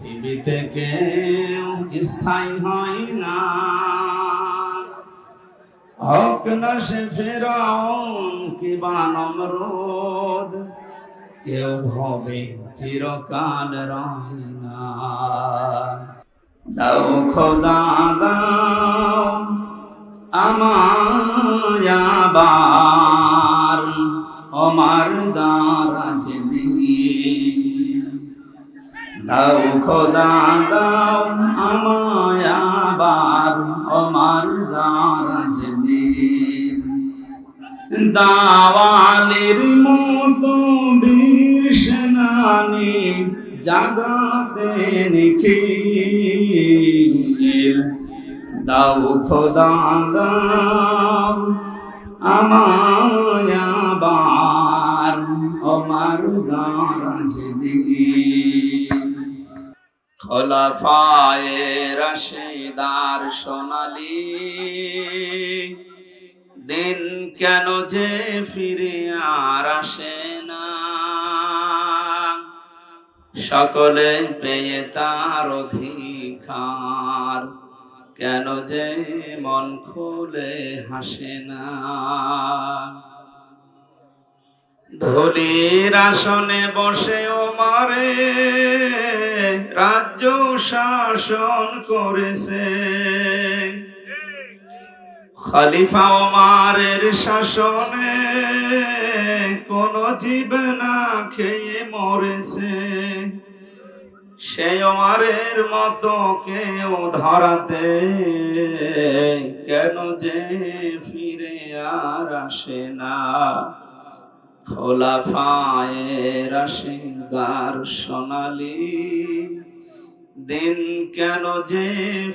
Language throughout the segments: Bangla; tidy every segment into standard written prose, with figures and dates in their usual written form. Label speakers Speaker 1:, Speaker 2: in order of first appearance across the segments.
Speaker 1: পৃথিবীতে কেউ স্থায়ী হয় না, হোক না সে ফেরাউন কিংবা নমরুদ, কেউ হবে চিরকাল রয় না। দাও খোদা দাও আমায় আবার, আমার দারাজ দিন। দাও খোদা দাও আমায় আবার, আমার দারাজ দিন। দাওয়ালের মতো বীর সেনানি জাগাতে নিখিল, দাও খোদা দাও আমায় আবার, আমার দারাজ দিন। খোলাফায়ে রাশিদার সোনালী দিন কেন যে ফিরে আর আসে না, সকলে পেয়ে তার অধিকার, কেন যে মন খুলে হাসে না। ধুলির আসনে বসে ওমরে রাজ্য শাসন করেছে, খলিফা ওমরের শাসনে কোন জীব না খেয়ে মরেছে। সে ওমরের মতো কেউ ধরাতে কেন যে ফিরে আর আসে না। খোলাফায়ে রাশিদার সোনালী দিন কেন যে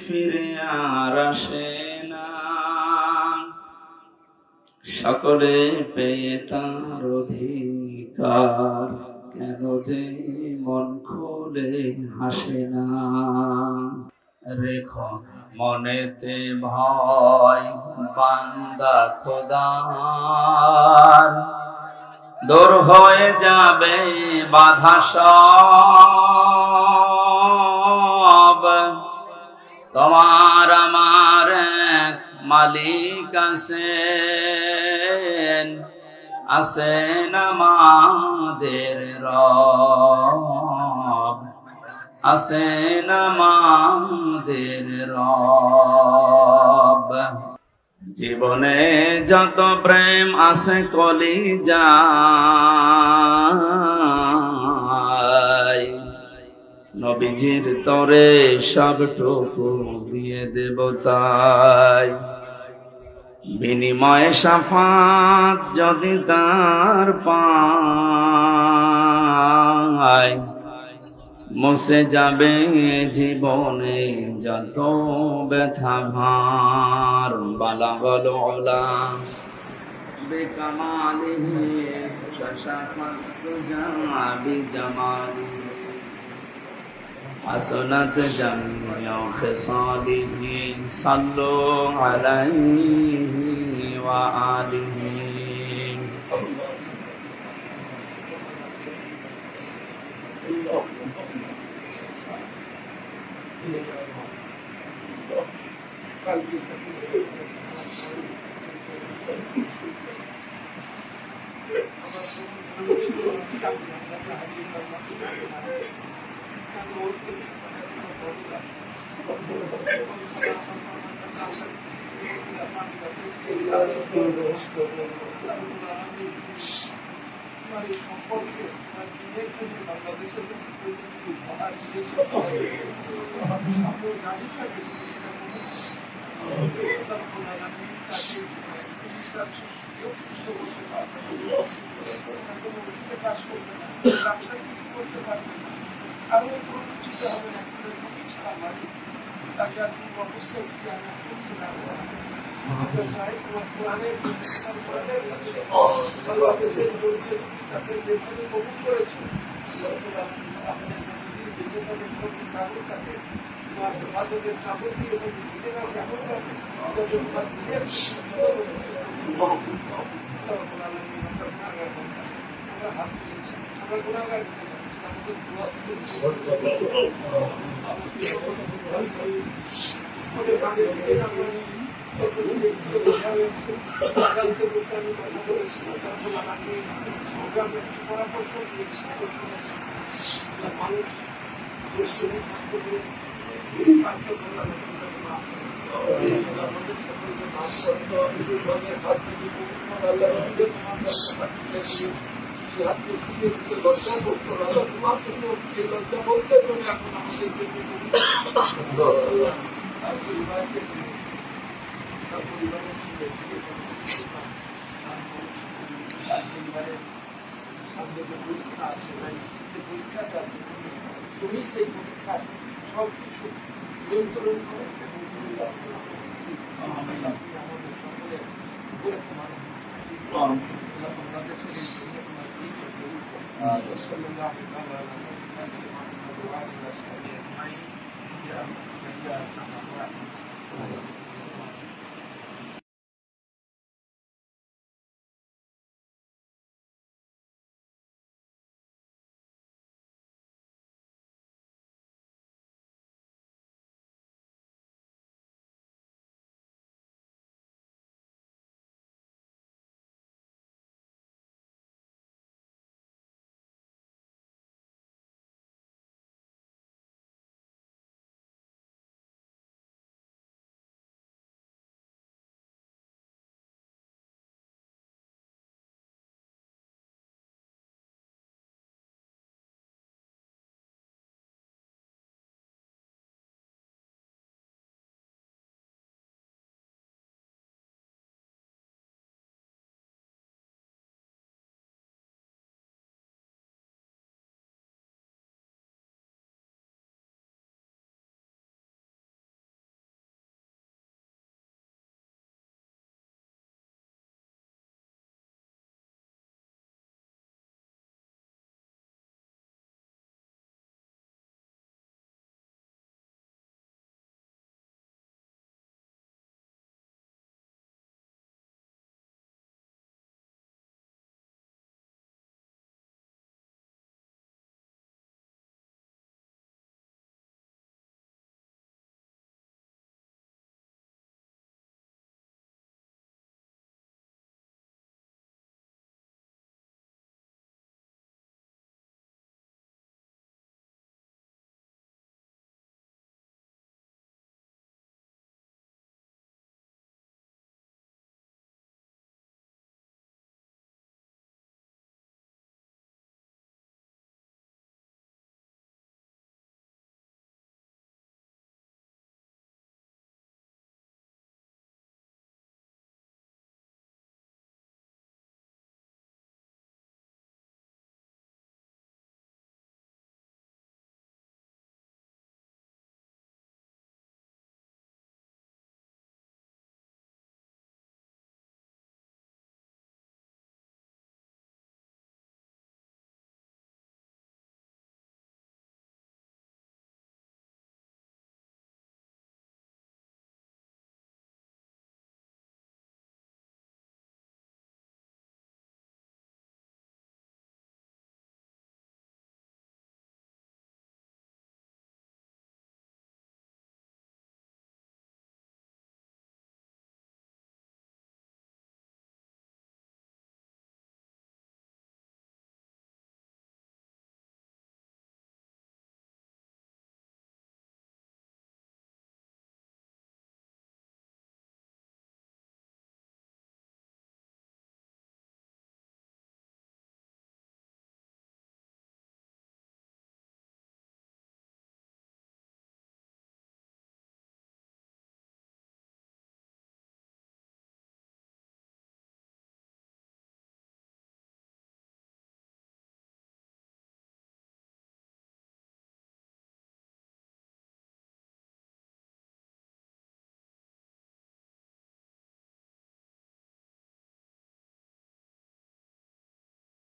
Speaker 1: ফিরে আর আসে না, সকলে পেয়ে তার অধিকার, কেন যে মন খুলে হাসে না। রেখো মনেতে ভয় বান্দা খোদার, দূর হয়ে যাবে বাধা সব। তোমার আমার এক মালিক আছেন, আছেন আমাদের রব, আছেন আমাদের রব। জীবনে যত প্রেম আছে কলিজায়, নবীজির তরে সবটুকু দিয়ে দেব তাই। বিনিময়ে শাফাত যদি তার পাই, মুছে যাবে জীবনে যত ব্যথা ভার। বালাগল উলা বিকামালিহি কাশাফাত তুজা বিজামালিহি, হাসনাত জামিউ খিসালিহি, সাল্লু আলাইহি ওয়া আলিহি।
Speaker 2: আমি প্রতিষ্ঠিত হবে না, খুবই ছাড়া হয় তাকে আর তুমি অবশ্যই কি আমি শুনছি না চাই তোমার কোরআনের কোরআনের কাছে বাংলাদেশের জড়িয়ে তাকে যেভাবে কবুল করেছো আমাদের যতদিন বেঁচে থাকে যতদিন কাগজ থাকে তোমার হেফাজতের চাদর দিয়ে যদি দিতে না কেমন লাগে যত তোমার দিনের আমরা হাত তুলেছি আমরা গুণাগার আমাদের দোয়া অনেক আগে থেকে আমরা পরামর্শ দিয়েছি মানুষ লজ্জা বলতে তুমি এখন আমাদের পরিবারের সামনে যে পরীক্ষা আছে যে পরীক্ষাটা আছে তুমি সেই পরীক্ষার সব কিছু নিয়ন্ত্রণ করো আমাদের সকলের উপরে তোমার বাংলাদেশের